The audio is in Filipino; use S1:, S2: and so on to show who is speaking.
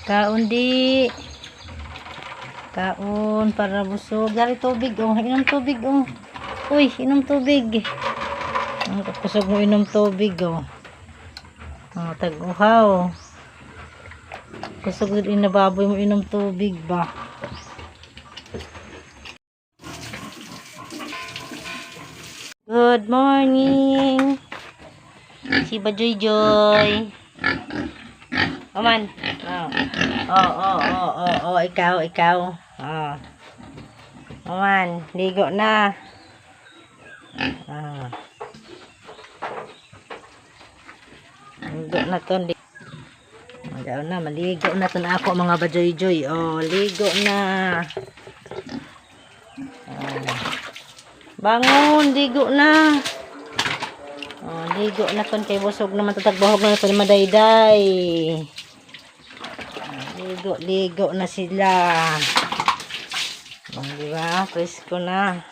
S1: Kaon di. Kaon para busog. Dari tubig oh. Inom tubig oh. Uy, inom tubig. Ang kusog mo inom tubig oh. Oh, tag-uhaw. Kusog din na baboy mo inom tubig ba. Good morning. Si Bajoy Joy. Oman. Oh, ikaw. Oh. Oman, ligo na. Ah. Ligo na to. Maligo na to na ako mga Bajoy Joy. Oh, ligo na. Bangon, ligo na. Oh, ligo na kon kay busog naman tatagbahog na kon madayday. Ligo na sila. Oh, di ba? Presko na.